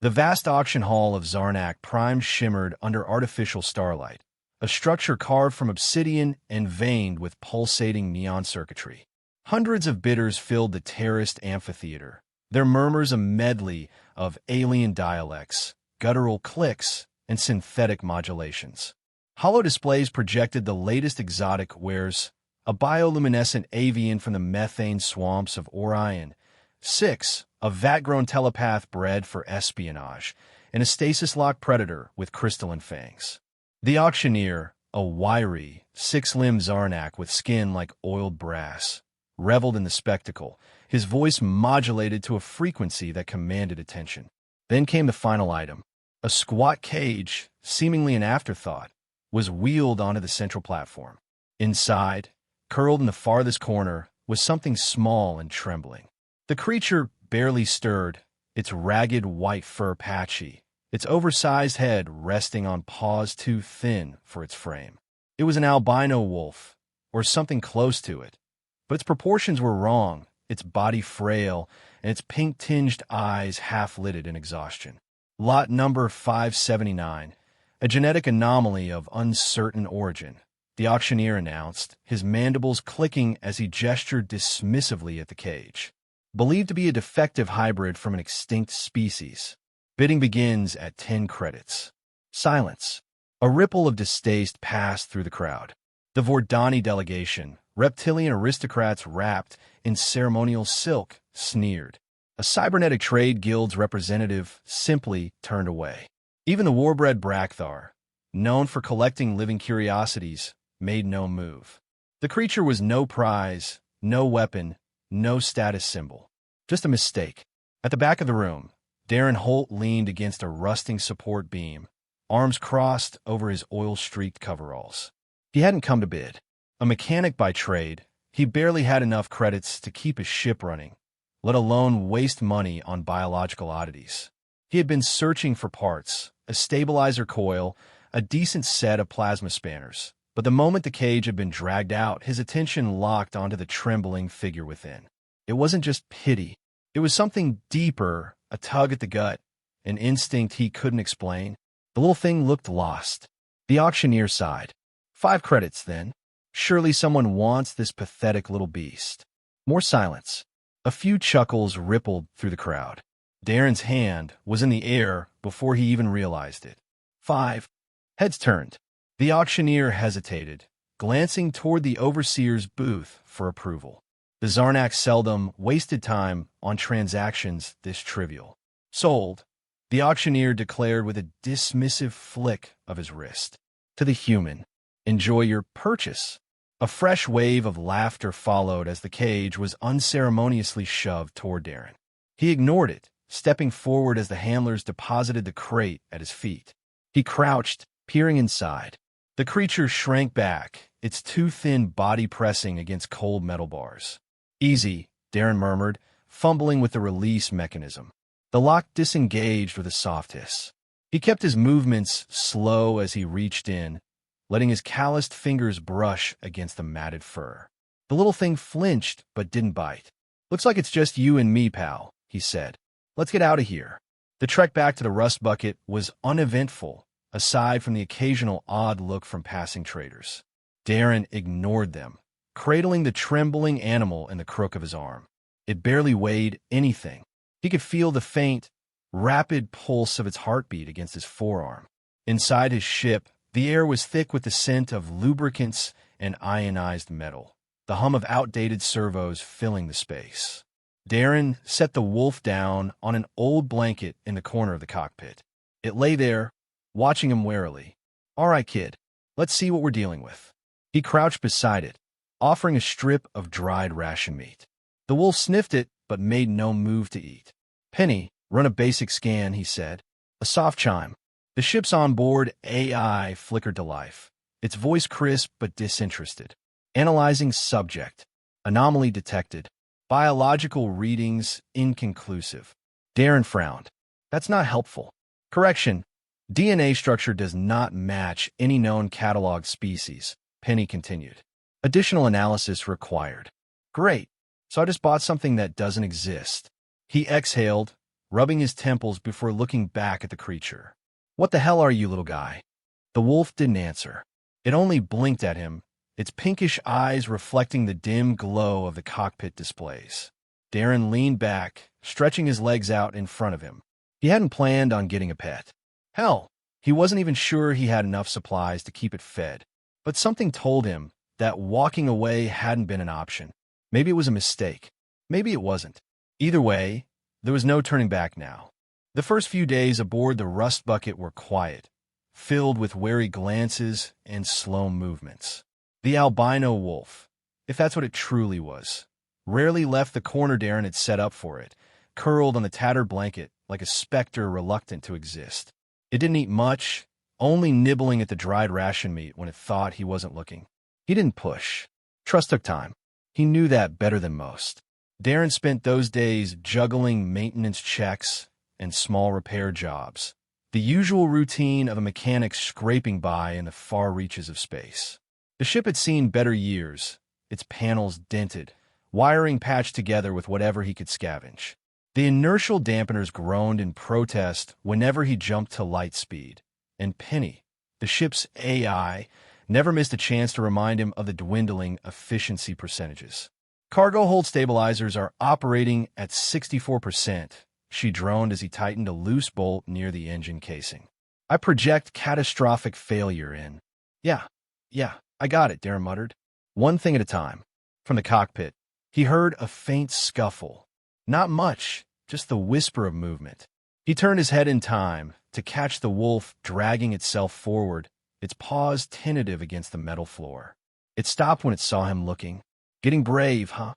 The vast auction hall of Zarnak Prime shimmered under artificial starlight, a structure carved from obsidian and veined with pulsating neon circuitry. Hundreds of bidders filled the terraced amphitheater, their murmurs a medley of alien dialects, guttural clicks, and synthetic modulations. Hollow displays projected the latest exotic wares, a bioluminescent avian from the methane swamps of Orion, 6, a vat-grown telepath bred for espionage, and a stasis-locked predator with crystalline fangs. The auctioneer, a wiry, six-limbed Zarnak with skin like oiled brass, reveled in the spectacle, his voice modulated to a frequency that commanded attention. Then came the final item. A squat cage, seemingly an afterthought, was wheeled onto the central platform. Inside, curled in the farthest corner, was something small and trembling. The creature barely stirred, its ragged white fur patchy, its oversized head resting on paws too thin for its frame. It was an albino wolf, or something close to it, but its proportions were wrong, its body frail, and its pink-tinged eyes half-lidded in exhaustion. Lot number 579, a genetic anomaly of uncertain origin, the auctioneer announced, his mandibles clicking as he gestured dismissively at the cage. Believed to be a defective hybrid from an extinct species. Bidding begins at 10 credits. Silence. A ripple of distaste passed through the crowd. The Vordani delegation, reptilian aristocrats wrapped in ceremonial silk, sneered. A cybernetic trade guild's representative simply turned away. Even the warbred Brakthar, known for collecting living curiosities, made no move. The creature was no prize, no weapon, no status symbol. Just a mistake. At the back of the room, Darren Holt leaned against a rusting support beam, arms crossed over his oil-streaked coveralls. He hadn't come to bid. A mechanic by trade, he barely had enough credits to keep his ship running, let alone waste money on biological oddities. He had been searching for parts, a stabilizer coil, a decent set of plasma spanners, but the moment the cage had been dragged out, his attention locked onto the trembling figure within. It wasn't just pity. It was something deeper, a tug at the gut, an instinct he couldn't explain. The little thing looked lost. The auctioneer sighed. 5 credits, then. Surely someone wants this pathetic little beast. More silence. A few chuckles rippled through the crowd. Darren's hand was in the air before he even realized it. 5. Heads turned. The auctioneer hesitated, glancing toward the overseer's booth for approval. The Zarnak seldom wasted time on transactions this trivial. Sold, the auctioneer declared with a dismissive flick of his wrist. To the human, enjoy your purchase. A fresh wave of laughter followed as the cage was unceremoniously shoved toward Darren. He ignored it, stepping forward as the handlers deposited the crate at his feet. He crouched, peering inside. The creature shrank back, its too thin body pressing against cold metal bars. Easy, Darren murmured, fumbling with the release mechanism. The lock disengaged with a soft hiss. He kept his movements slow as he reached in, letting his calloused fingers brush against the matted fur. The little thing flinched but didn't bite. Looks like it's just you and me, pal, he said. Let's get out of here. The trek back to the rust bucket was uneventful, aside from the occasional odd look from passing traders. Darren ignored them, cradling the trembling animal in the crook of his arm. It barely weighed anything. He could feel the faint, rapid pulse of its heartbeat against his forearm. Inside his ship, the air was thick with the scent of lubricants and ionized metal, the hum of outdated servos filling the space. Darren set the wolf down on an old blanket in the corner of the cockpit. It lay there, watching him warily. All right, kid, let's see what we're dealing with. He crouched beside it, offering a strip of dried ration meat. The wolf sniffed it, but made no move to eat. Penny, run a basic scan, he said. A soft chime. The ship's onboard AI flickered to life, its voice crisp but disinterested. Analyzing subject. Anomaly detected. Biological readings inconclusive. Darren frowned. That's not helpful. Correction. DNA structure does not match any known cataloged species, Penny continued. Additional analysis required. Great. So I just bought something that doesn't exist. He exhaled, rubbing his temples before looking back at the creature. "What the hell are you, little guy?" The wolf didn't answer. It only blinked at him, its pinkish eyes reflecting the dim glow of the cockpit displays. Darren leaned back, stretching his legs out in front of him. He hadn't planned on getting a pet. Hell, he wasn't even sure he had enough supplies to keep it fed. But something told him that walking away hadn't been an option. Maybe it was a mistake. Maybe it wasn't. Either way, there was no turning back now. The first few days aboard the Rust Bucket were quiet, filled with wary glances and slow movements. The albino wolf, if that's what it truly was, rarely left the corner Darren had set up for it, curled on the tattered blanket like a specter reluctant to exist. It didn't eat much, only nibbling at the dried ration meat when it thought he wasn't looking. He didn't push. Trust took time. He knew that better than most. Darren spent those days juggling maintenance checks and small repair jobs, the usual routine of a mechanic scraping by in the far reaches of space. The ship had seen better years, its panels dented, wiring patched together with whatever he could scavenge. The inertial dampeners groaned in protest whenever he jumped to light speed, and Penny, the ship's AI, never missed a chance to remind him of the dwindling efficiency percentages. "Cargo hold stabilizers are operating at 64%, she droned as he tightened a loose bolt near the engine casing. "I project catastrophic failure in." Yeah, I got it," Darren muttered. One thing at a time. From the cockpit, he heard a faint scuffle. Not much, just the whisper of movement. He turned his head in time to catch the wolf dragging itself forward, its paws tentative against the metal floor. It stopped when it saw him looking. "Getting brave, huh?"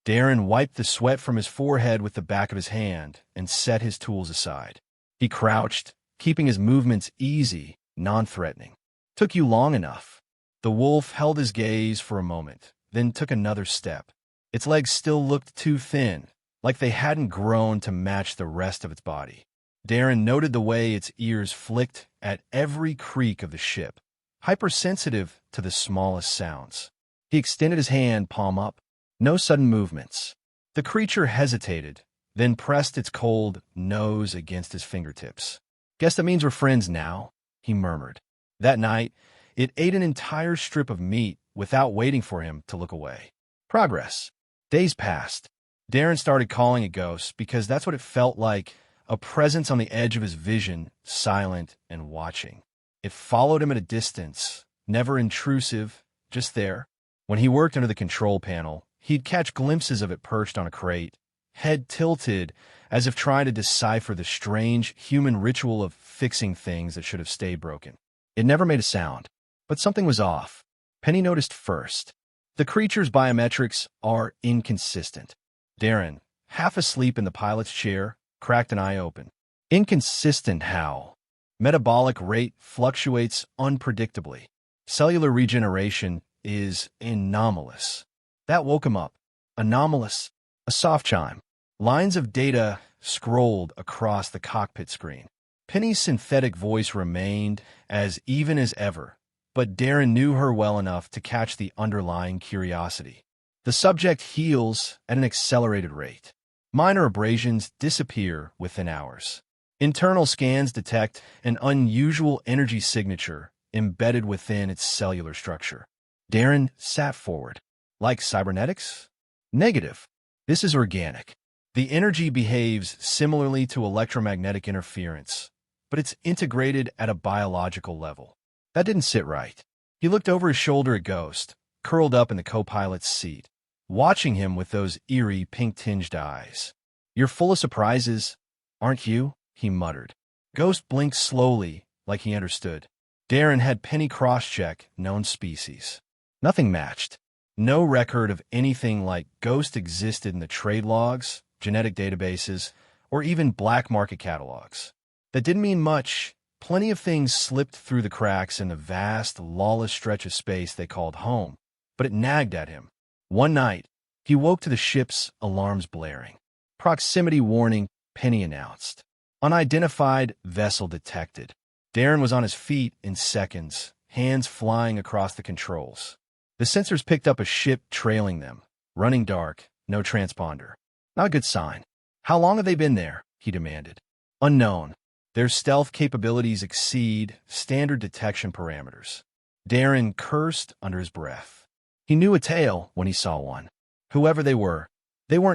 Darren wiped the sweat from his forehead with the back of his hand and set his tools aside. He crouched, keeping his movements easy, non-threatening. "Took you long enough." The wolf held his gaze for a moment, then took another step. Its legs still looked too thin, like they hadn't grown to match the rest of its body. Darren noted the way its ears flicked at every creak of the ship, hypersensitive to the smallest sounds. He extended his hand, palm up. No sudden movements. The creature hesitated, then pressed its cold nose against his fingertips. "Guess that means we're friends now," he murmured. That night, it ate an entire strip of meat without waiting for him to look away. Progress. Days passed. Darren started calling it Ghost because that's what it felt like, a presence on the edge of his vision, silent and watching. It followed him at a distance, never intrusive, just there. When he worked under the control panel, he'd catch glimpses of it perched on a crate, head tilted as if trying to decipher the strange human ritual of fixing things that should have stayed broken. It never made a sound, but something was off. Penny noticed first. The creature's biometrics are inconsistent. Darren, half asleep in the pilot's chair, cracked an eye open. Inconsistent how? Metabolic rate fluctuates unpredictably. Cellular regeneration is anomalous. That woke him up. Anomalous. A soft chime. Lines of data scrolled across the cockpit screen. Penny's synthetic voice remained as even as ever, but Darren knew her well enough to catch the underlying curiosity. The subject heals at an accelerated rate. Minor abrasions disappear within hours. Internal scans detect an unusual energy signature embedded within its cellular structure. Darren sat forward. Like cybernetics? Negative. This is organic. The energy behaves similarly to electromagnetic interference, but it's integrated at a biological level. That didn't sit right. He looked over his shoulder at Ghost, curled up in the co-pilot's seat, watching him with those eerie, pink-tinged eyes. "You're full of surprises, aren't you?" he muttered. Ghost blinked slowly, like he understood. Darren had Penny cross-check known species. Nothing matched. No record of anything like Ghost existed in the trade logs, genetic databases, or even black market catalogs. That didn't mean much. Plenty of things slipped through the cracks in the vast, lawless stretch of space they called home, but it nagged at him. One night, he woke to the ship's alarms blaring. "Proximity warning," Penny announced. "Unidentified vessel detected." Darren was on his feet in seconds, hands flying across the controls. The sensors picked up a ship trailing them, running dark, no transponder. Not a good sign. "How long have they been there?" he demanded. Unknown. Their stealth capabilities exceed standard detection parameters. Darren cursed under his breath. He knew a tale when he saw one. Whoever they weren't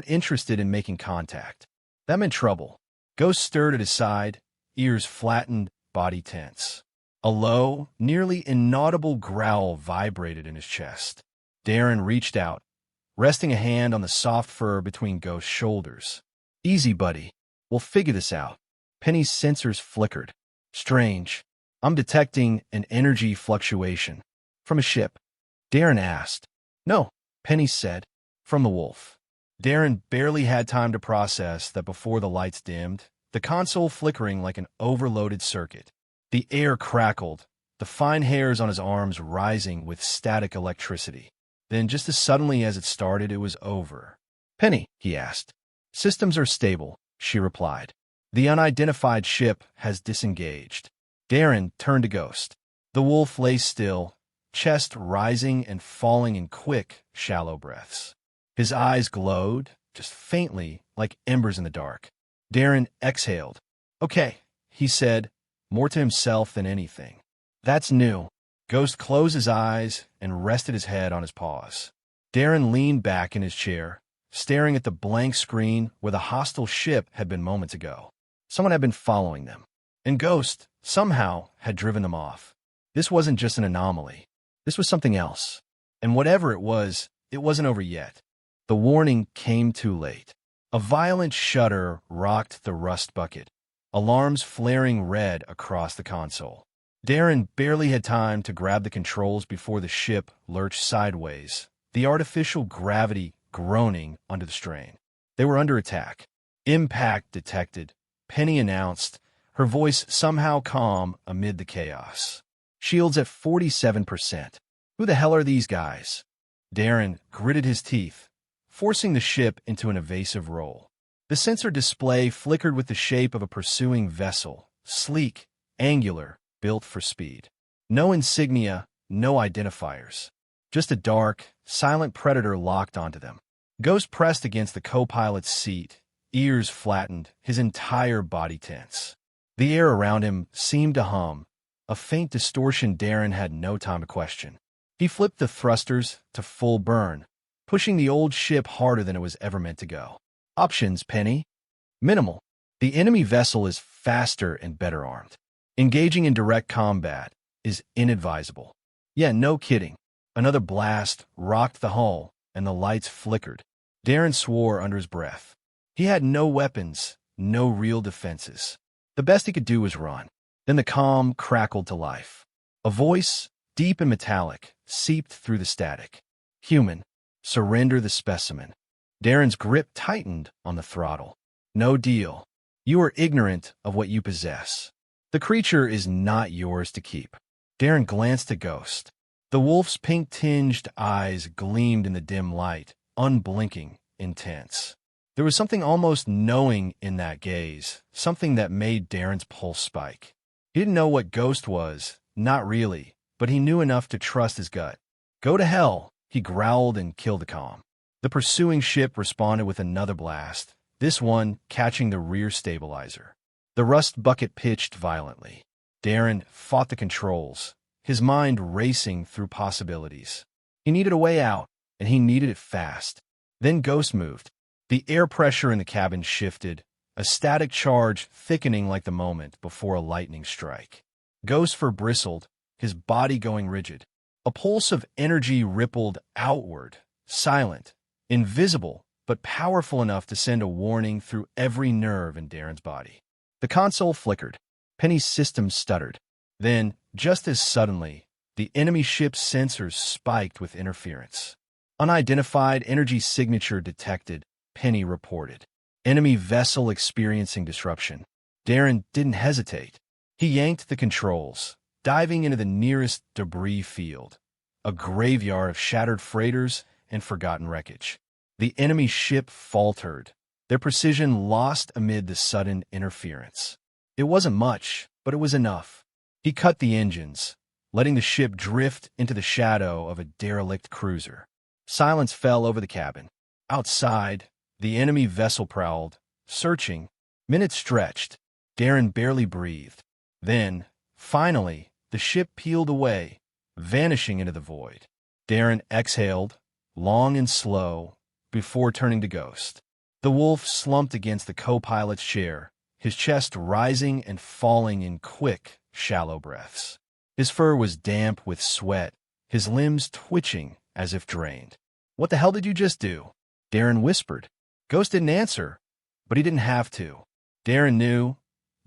interested in making contact. That meant trouble. Ghost stirred at his side, ears flattened, body tense. A low, nearly inaudible growl vibrated in his chest. Darren reached out, resting a hand on the soft fur between Ghost's shoulders. Easy, buddy. We'll figure this out. Penny's sensors flickered. Strange. I'm detecting an energy fluctuation. From a ship. Darren asked. No, Penny said. From the wolf. Darren barely had time to process that before the lights dimmed, the console flickering like an overloaded circuit. The air crackled, the fine hairs on his arms rising with static electricity. Then, just as suddenly as it started, it was over. Penny, he asked. Systems are stable, she replied. The unidentified ship has disengaged. Darren turned to Ghost. The wolf lay still, chest rising and falling in quick, shallow breaths. His eyes glowed, just faintly, like embers in the dark. Darren exhaled. Okay, he said, more to himself than anything. That's new. Ghost closed his eyes and rested his head on his paws. Darren leaned back in his chair, staring at the blank screen where the hostile ship had been moments ago. Someone had been following them, and Ghost, somehow, had driven them off. This wasn't just an anomaly. This was something else. And whatever it wasn't over yet. The warning came too late. A violent shudder rocked the rust bucket, alarms flaring red across the console. Darren barely had time to grab the controls before the ship lurched sideways, the artificial gravity groaning under the strain. They were under attack. Impact detected, Penny announced, her voice somehow calm amid the chaos. Shields at 47%. Who the hell are these guys? Darren gritted his teeth, forcing the ship into an evasive roll. The sensor display flickered with the shape of a pursuing vessel, sleek, angular, built for speed. No insignia, no identifiers. Just a dark, silent predator locked onto them. Ghost pressed against the co-pilot's seat, ears flattened, his entire body tense. The air around him seemed to hum, a faint distortion Darren had no time to question. He flipped the thrusters to full burn, pushing the old ship harder than it was ever meant to go. Options, Penny? Minimal. The enemy vessel is faster and better armed. Engaging in direct combat is inadvisable. Yeah, no kidding. Another blast rocked the hull, and the lights flickered. Darren swore under his breath. He had no weapons, no real defenses. The best he could do was run. Then the comm crackled to life. A voice, deep and metallic, seeped through the static. Human, surrender the specimen. Darren's grip tightened on the throttle. No deal. You are ignorant of what you possess. The creature is not yours to keep. Darren glanced at Ghost. The wolf's pink-tinged eyes gleamed in the dim light, unblinking, intense. There was something almost knowing in that gaze, something that made Darren's pulse spike. He didn't know what Ghost was, not really, but he knew enough to trust his gut. Go to hell, he growled and killed the comm. The pursuing ship responded with another blast, this one catching the rear stabilizer. The rust bucket pitched violently. Darren fought the controls, his mind racing through possibilities. He needed a way out, and he needed it fast. Then Ghost moved. The air pressure in the cabin shifted, a static charge thickening like the moment before a lightning strike. Ghost bristled, his body going rigid. A pulse of energy rippled outward, silent, invisible, but powerful enough to send a warning through every nerve in Darren's body. The console flickered. Penny's system stuttered. Then, just as suddenly, the enemy ship's sensors spiked with interference. Unidentified energy signature detected, Penny reported. Enemy vessel experiencing disruption. Darren didn't hesitate. He yanked the controls, diving into the nearest debris field, a graveyard of shattered freighters and forgotten wreckage. The enemy ship faltered, their precision lost amid the sudden interference. It wasn't much, but it was enough. He cut the engines, letting the ship drift into the shadow of a derelict cruiser. Silence fell over the cabin. Outside, the enemy vessel prowled, searching, Minutes stretched. Darren barely breathed. Then, finally, the ship peeled away, vanishing into the void. Darren exhaled, long and slow, before turning to Ghost. The wolf slumped against the co-pilot's chair, his chest rising and falling in quick, shallow breaths. His fur was damp with sweat, his limbs twitching as if drained. "What the hell did you just do?" Darren whispered. Ghost didn't answer, but he didn't have to. Darren knew,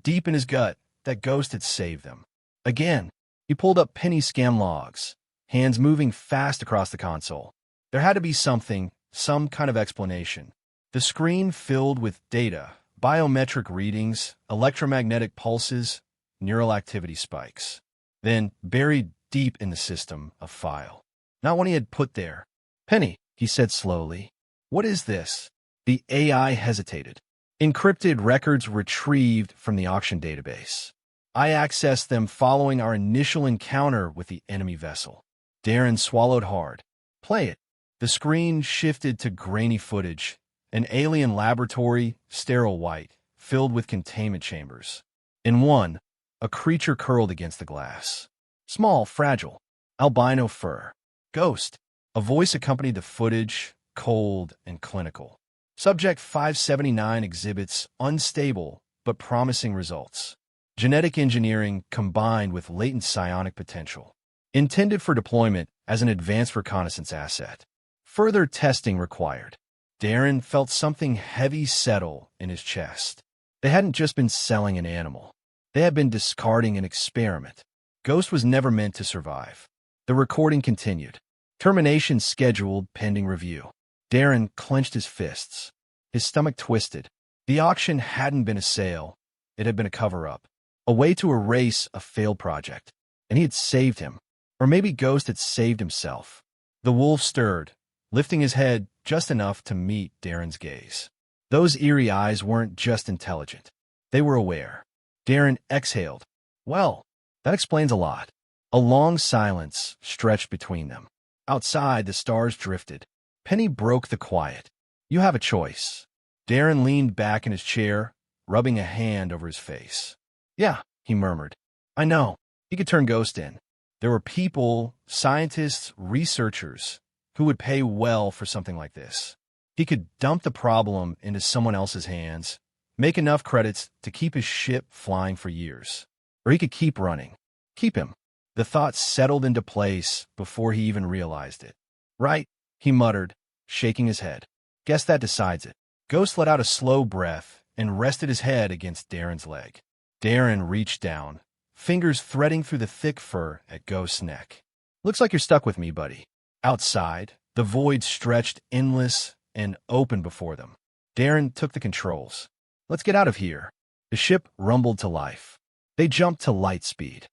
deep in his gut, that Ghost had saved them. Again, he pulled up Penny's scam logs, hands moving fast across the console. There had to be something, some kind of explanation. The screen filled with data, biometric readings, electromagnetic pulses, neural activity spikes. Then, buried deep in the system, a file. Not one he had put there. "Penny," he said slowly. "What is this?" The AI hesitated. "Encrypted records retrieved from the auction database. I accessed them following our initial encounter with the enemy vessel." Darren swallowed hard. "Play it." The screen shifted to grainy footage, an alien laboratory, sterile white, filled with containment chambers. In one, a creature curled against the glass. Small, fragile, albino fur. "Ghost." A voice accompanied the footage, cold and clinical. Subject 579 exhibits unstable but promising results. Genetic engineering combined with latent psionic potential. Intended for deployment as an advanced reconnaissance asset. Further testing required. Darren felt something heavy settle in his chest. They hadn't just been selling an animal. They had been discarding an experiment. Ghost was never meant to survive. The recording continued. Termination scheduled pending review. Darren clenched his fists. His stomach twisted. The auction hadn't been a sale. It had been a cover-up. A way to erase a failed project. And he had saved him. Or maybe Ghost had saved himself. The wolf stirred, lifting his head just enough to meet Darren's gaze. Those eerie eyes weren't just intelligent. They were aware. Darren exhaled. "Well, that explains a lot." A long silence stretched between them. Outside, the stars drifted. Penny broke the quiet. "You have a choice." Darren leaned back in his chair, rubbing a hand over his face. "Yeah," he murmured. "I know." He could turn Ghost in. There were people, scientists, researchers, who would pay well for something like this. He could dump the problem into someone else's hands, make enough credits to keep his ship flying for years. Or he could keep running. Keep him. The thought settled into place before he even realized it. "Right," he muttered, shaking his head. "Guess that decides it." Ghost let out a slow breath and rested his head against Darren's leg. Darren reached down, fingers threading through the thick fur at Ghost's neck. "Looks like you're stuck with me, buddy." Outside, the void stretched endless and open before them. Darren took the controls. "Let's get out of here." The ship rumbled to life. They jumped to light speed.